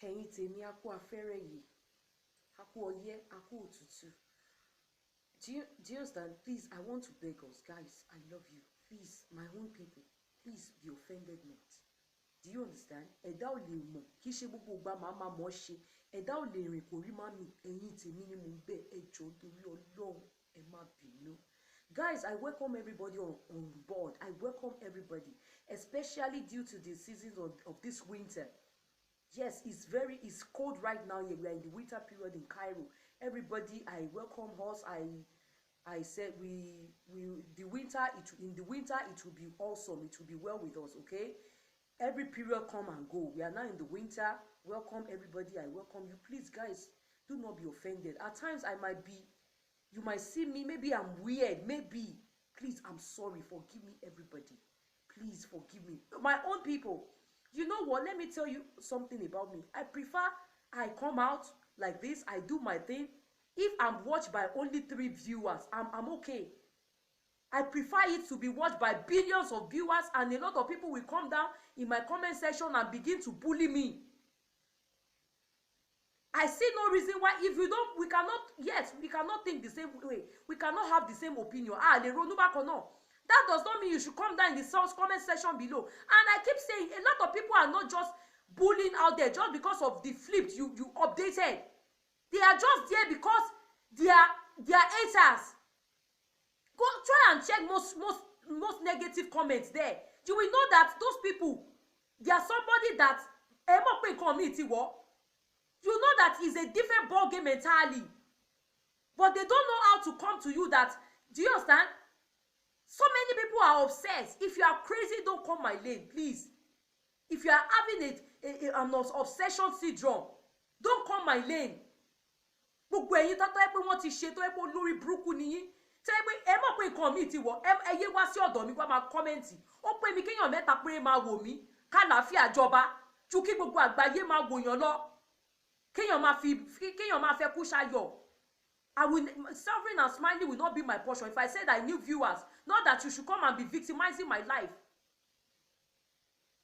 ẹ̀yin tèmi a kú afẹ́rẹ́ yìí, a kú ọyẹ́, a kú òtútù. Do you understand? Please, I want to beg us, guys. I love you. Please, my own people, please be offended not. Do you understand? Ẹ̀dá ò lè mọ̀, kì í ṣe gbogbo ìgbà máa mọ̀ ṣe. Ẹ̀dá ò lè rìn kò rí mami, ẹ̀yin tèmi ni mo ń bẹ̀, ẹ jọ̀ọ́ torí Ọlọ́run, ẹ má bínú. Guys, I welcome everybody on board. I welcome everybody, especially due to the seasons of this winter. Yes, it's cold right now here. We are in the winter period in Cairo. Everybody, I welcome us. I said the winter, in the winter it will be awesome. It will be well with us, okay? Every period come and go. We are now in the winter. Welcome everybody. I welcome you. Please, guys, do not be offended. At times you might see me, maybe I'm weird, maybe. Please, I'm sorry. Forgive me, everybody. Please forgive me. My own people. You know what? Let me tell you something about me. I prefer I come out like this. I do my thing. If I'm watched by only 3 viewers, I'm okay. I prefer it to be watched by billions of viewers, and a lot of people will come down in my comment section and begin to bully me. I see no reason why we cannot think the same way. We cannot have the same opinion. That does not mean you should come down in the comment section below. And I keep saying, a lot of people are not just bullying out there just because of the flips you updated. They are just there because they are haters. Go try and check most negative comments there. You will know that those people, they are somebody that you know that is a different ball game entirely. But they don't know how to come to you that, do you understand? So many people are obsessed. If you are crazy, don't come my lane, please. If you are having an obsession syndrome, don't come my lane. Gbogbo ẹ̀yin tó pé wọ́n ti ṣe tó pé olórí burúkú ni yín. Tẹ́ pé ẹ mọ̀ pé nǹkan mi ti wọ̀, ẹ yé wá sí ọ̀dọ̀ mi wá máa kọ́mẹ́ǹtì. Ó pé mi kéèyàn mẹ́ta péré máa wò mí, kálàáfíà jọba, ju kí gbogbo àgbáyé máa wòyàn lọ. Kéèyàn máa fẹ́ kú ṣayọ̀. Suffering and smiling will not be my portion. If I said I knew viewers, not that you should come and be victimizing my life.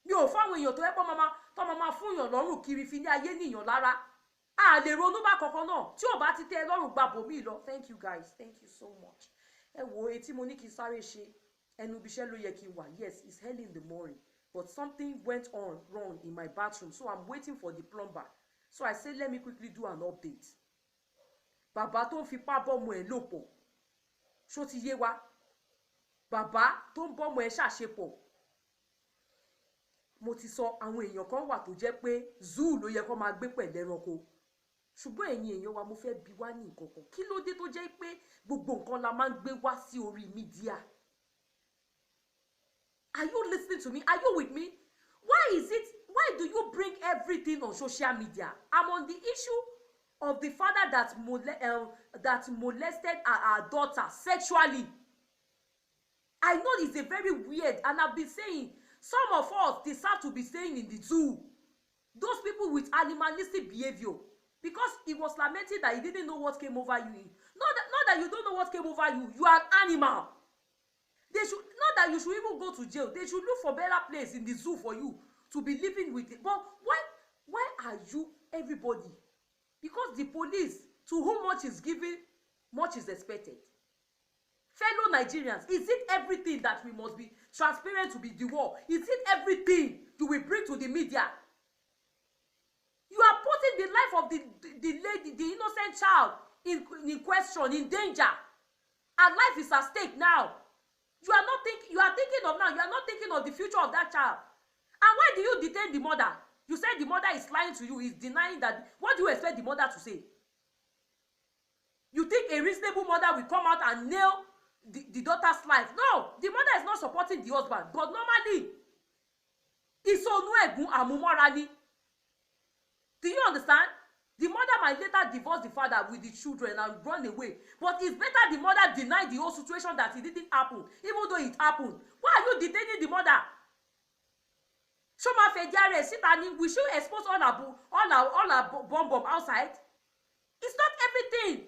Mi ò fáwọn èèyàn tó yẹ pé máa fún èèyàn lọ́rùn kiri fi ní ayé níyàn lára. A lè ronú bá kankan náà tí ò bá ti tẹ́ lọ́rùn gba bòmí lọ. Thank you guys. Thank you so much. Ẹ wo etí mo ní kí n sáré ṣe. Ẹnu ibi iṣẹ́ ló yẹ kí n wà. Yes, it's early in the morning. But something went on wrong in my bathroom. So I'm waiting for the plumber. So I said, let me quickly do an update. Bàbá tó ń fipá bọ́mọ ẹ̀ lò pọ̀. Ṣó ti yé wa? Bàbá tó ń bọ́mọ ẹ̀ ṣàṣepọ̀. Mo ti sọ àwọn èèyàn kan wà tó jẹ́ pé zoo ló yẹ kó máa gbé pẹ̀lú ẹranko. Ṣùgbọ́n ẹ̀yin èèyàn wa mo fẹ́ bi wá ní nǹkan kan. Kí ló dé tó jẹ́ pé gbogbo nǹkan la máa ń gbé wá sí orí mídíà? Are you listening to me? Are you with me? Why do you bring everything on social media? I'm on the issue of the father that molested our daughter sexually. I know it's a very weird, and I've been saying some of us deserve to be staying in the zoo. Those people with animalistic behavior, because he was lamenting that he didn't know what came over you. Not that you don't know what came over you. You are an animal. Not that you should even go to jail. They should look for better place in the zoo for you to be living with it. But why are you everybody? Because the police, to whom much is given, much is expected. Fellow Nigerians, is it everything that we must be transparent to be the war? Is it everything you will bring to the media? You are putting the life of the lady, the innocent child, in question, in danger. Her life is at stake now. You are not thinking of the future of that child. And why do you detain the mother? You said the mother is lying to you, is denying that. What do you expect the mother to say? You think a reasonable mother will come out and nail the daughter's life? No, the mother is not supporting the husband. But normally, do you understand? The mother might later divorce the father with the children and run away. But it's better the mother deny the whole situation that it didn't happen, even though it happened. Why are you detaining the mother? We should expose all our bomb outside. It's not everything.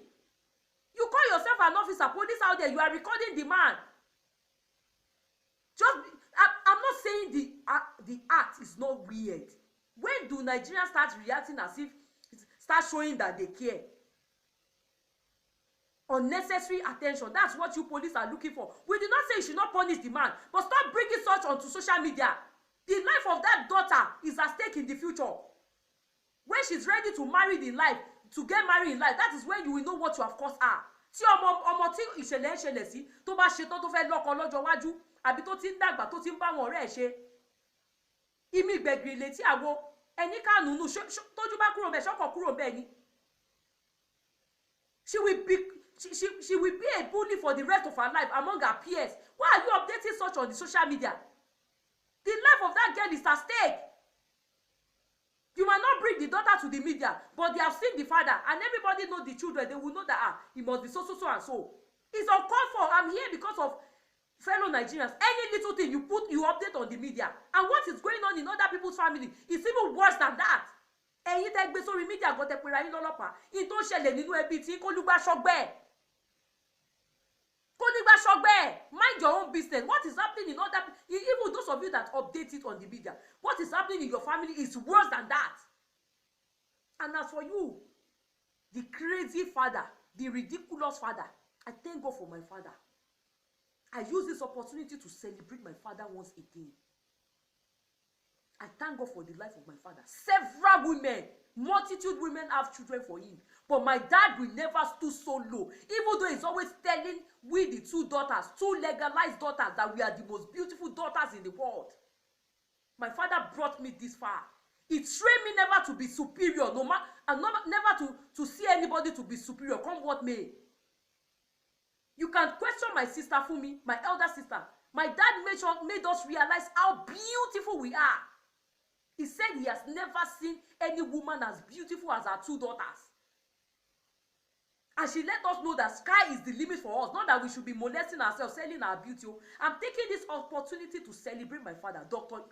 You call yourself an officer, police out there, you are recording the man. I'm not saying the act is not weird. When do Nigerians start reacting as if, start showing that they care? Unnecessary attention, that's what you police are looking for. We did not say you should not punish the man, but stop bringing such onto social media. The life of that daughter is at stake in the future. When she's ready to marry in life, to get married in life, that is when you will know what you have caused her. Tí ọmọ tí ìṣẹ̀lẹ̀ ń ṣẹlẹ̀ sí tó bá ṣe tán tó fẹ́ lọ́kọ lọ́jọ́ iwájú àbí tó ti ń dàgbà tó ti ń bá wọn ọ̀rẹ́ ẹ̀ ṣe ìmí gbẹ̀gbẹ̀ létí àwo ẹni kánùnú tójú bá kúrò bẹ́ẹ̀ ṣọ́kọ̀ kúrò bẹ́ẹ̀ ni. She will be a bully for the rest of her life among her peers. Why are you updating such on the social media? The life of that girl is at stake. You might not bring the daughter to the media, but they have seen the father, and everybody know the children. They will know that he must be so and so. It's uncalled for. I'm here because of fellow Nigerians. Any little thing you update on the media, and what is going on in other people's family is even worse than that. Ẹ̀yin tẹ́ gbé sórí media gan tẹ́ pera yín lọ́lọ́pàá. In tó ṣẹlẹ̀ nínú ẹbí tí kólúgbà ṣọgbẹ́. Mind your own business. What is happening in other people, even those of you that update it on the media, what is happening in your family is worse than that. And as for you, the crazy father, the ridiculous father, I thank God for my father. I use this opportunity to celebrate my father once again. I thank God for the life of my father. Several women, multitude women have children for him. But my dad will never stoop so low. Even though he's always telling we the two legalized daughters, that we are the most beautiful daughters in the world. My father brought me this far. He trained me never to be superior, and never to see anybody to be superior, come what may. You can question my sister Fumi, my elder sister. My dad made us realize how beautiful we are. He said he has never seen any woman as beautiful as our two daughters. And she let us know that sky is the limit for us, not that we should be molesting ourselves, selling our beauty. I'm taking this opportunity to celebrate my father, Dr.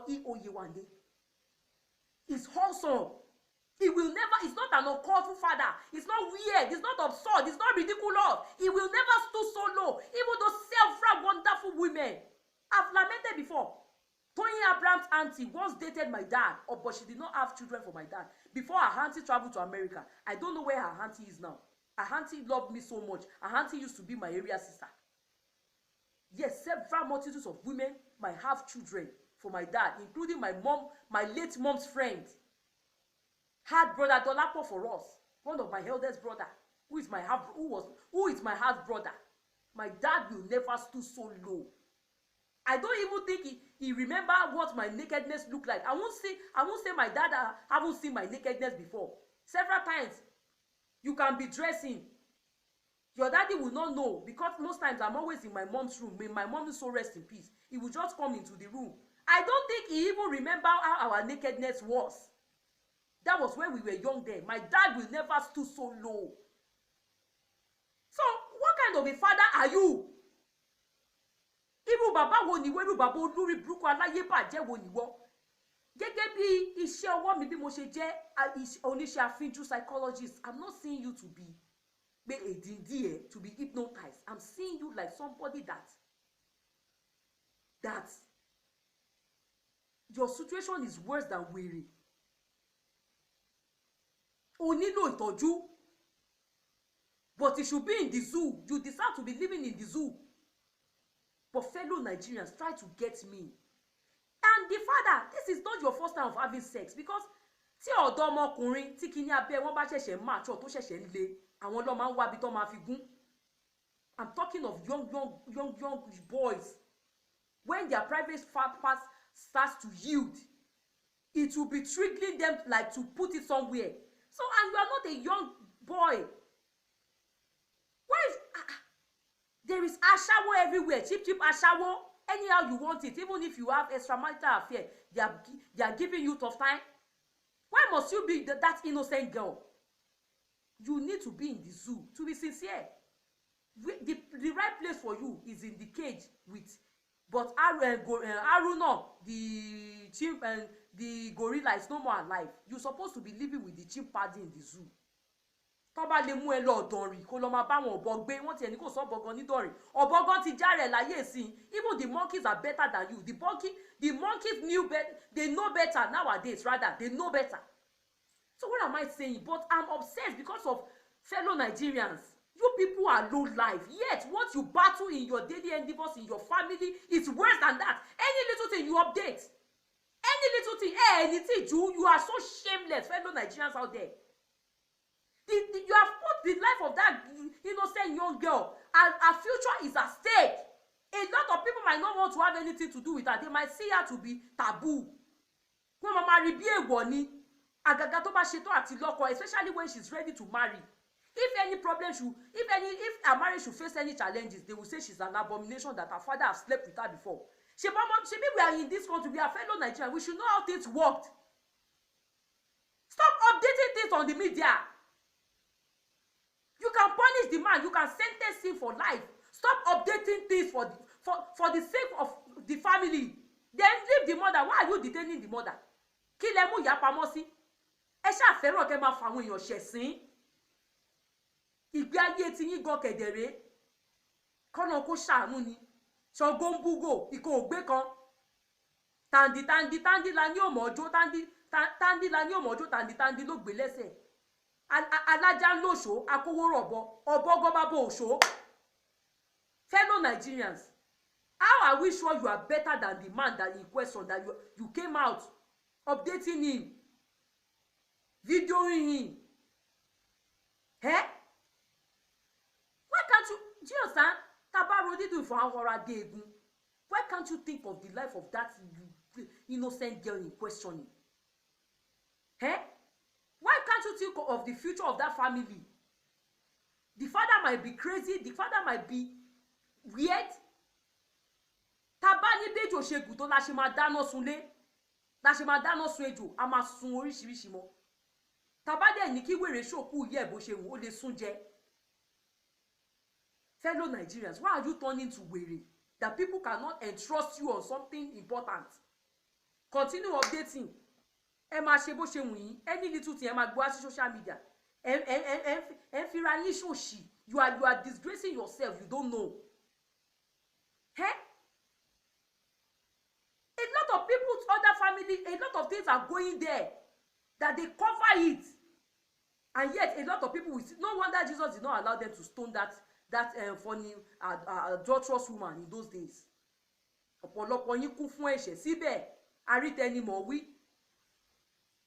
E. Oyewande. He's wholesome. He will never, he's not an uncalled father. It's not weird. It's not absurd. It's not ridiculous. He will never stoop so low. Even those several wonderful women. I've lamented before. Tony Abraham's auntie once dated my dad, but she did not have children for my dad. Before her auntie traveled to America. I don't know where her auntie is now. Her auntie loved me so much. Her auntie used to be my area sister. Yes, several multitudes of women might have children for my dad, including my mom, my late mom's friend. Had brother Dolapo for us, one of my eldest brother, who is my half brother. My dad will never stoop so low. I don't even think he remember what my nakedness looked like. I won't say my dad haven't seen my nakedness before. Several times, you can be dressing. Your daddy will not know, because most times I'm always in my mom's room. May my mom is so rest in peace. He will just come into the room. I don't think he even remember how our nakedness was. That was when we were young then. My dad will never stoop so low. So, what kind of a father are you? Irú bàbá wo ni wo, irú bàbá olórí burúkú aláyé bàjẹ́ wo ni wo? Gẹ́gẹ́ bí iṣẹ́ ọwọ́ mi bí mo ṣe jẹ́ oníṣẹ́ àfínjú psychologist, I'm not seeing you to be èdìndí to be hypnotized. I'm seeing you like somebody that your situation is worse than wèrè. O nílò ìtọ́jú. But it should be in the zoo. You deserve to be living in the zoo. But fellow Nigerians, try to get me. And the father, this is not your first time of having sex, because tí ọ̀dọ́ ọmọkùnrin tí kíní abẹ́ wọn bá ṣẹ̀ṣẹ̀ mature tó ṣẹ̀ṣẹ̀ ń le, àwọn ló máa ń wá bí tó máa fi gún. I'm talking of young boys. When their private parts starts to yield, it will be triggering them like to put it somewhere. So, and you are not a young boy. Why is there is ashawo everywhere, cheap ashawo. Anyhow you want it, even if you have extramarital affair, they are giving you tough time. Why must you be that innocent girl? You need to be in the zoo. To be sincere, the right place for you is in the cage with. But Aruna, the chimp and the gorilla is no more alive. You're supposed to be living with the chimpanzee in the zoo. tó bá lè mú ẹ lọ ọ̀dọ̀rìn kó lọ máa bá wọn ọ̀bọ gbé wọ́n tiẹ̀ ní kò sọ ọ̀bọ gan nídọ̀rìn ọ̀bọ gan ti já rẹ̀ láyé sí i even the monkeys are better than you the monkeys they know better nowadays rather they know better. So what am I saying? But I'm obsessed because of fellow Nigerians. You people are low life, yet what you battle in your daily endeavors in your family is worse than that. Any little thing you update, any little thing, anything you are so shameless, fellow Nigerians out there. You have put the life of that innocent young girl and her future is at stake. A lot of people might not want to have anything to do with her. They might see her to be taboo. When mama be èèwọ̀ ni, àgàgà tó bá ṣetán àti lọ́kọ, especially when she's ready to marry. If her marriage should face any challenges, they will say she's an abomination, that her father has slept with her before. Shebi we are in this country, we are fellow Nigerians, we should know how things worked. Stop updating things on the media. You can punish the man, you can sentence him for life. Stop updating things for the sake of the family. Then leave the mother. Why are you detaining the mother? Kí lẹ mú ìyá pamọ́ sí? Ẹ ṣáà fẹ́ràn kẹ́ máa fa àwọn èèyàn ṣẹ̀sín. Ìgbé ayé tí yín gan kedere. Kọ́nà kó ṣàánú ni. Ṣọ̀gbọ́n ń búgò, ìkó ògbé kan. Tàǹdì la ní òmòjó, tàǹdì la ní òmòjó, tàǹdì ló gbé lẹ́sẹ̀. Alájà ń lòṣó, akówó rọ̀bọ, ọ̀bọ gan bá bò òṣó. Fellow Nigerians, how are we sure you are better than the man that in question, that you came out updating him, videoing him? Eh? Why can't you, do you understand? Tabaro did for our day. Why can't you think of the life of that innocent girl in questioning? Eh? Why can't you think of the future of that family? The father might be crazy, the father might be weird. Taba ni bejo ṣe gùn tó la ṣe máa dáná sunlé, la ṣe máa dáná sun ejò, a máa sun oríṣiríṣi mọ́. Taba dẹ̀ ní kí wèrè ṣòkú yẹ̀ bó ṣe wù ó lè sún jẹ. Fellow Nigerians, why are you turning to wèrè that people cannot entrust you on something important? Continue updating. Ẹ máa ṣe bó ṣe wù yín, any little thing ẹ máa gbọ́ sí social media. Ẹ fi ra yín ṣòṣì. You are disgracing yourself, you don't know. Eh? A lot of people's other family, a lot of things are going there that they cover it, and yet a lot of people will see. No wonder Jesus did not allow them to stone that funny adulterous woman in those days. Ọ̀pọ̀lọpọ̀ yín kú fún ẹ̀ṣẹ̀ síbẹ̀ arítẹnimọ̀ wí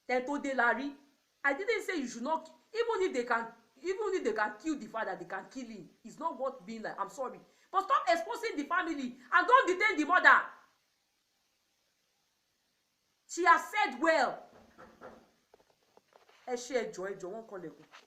tẹ́ tó dé la rí. I didn't say you should not, even if they can kill the father, they can kill him. It's not worth being like, I'm sorry. But stop exposing the family and don't detain the mother. She has said well. Ẹ ṣe ẹjọ́ wọ́n kọlẹ̀kùn.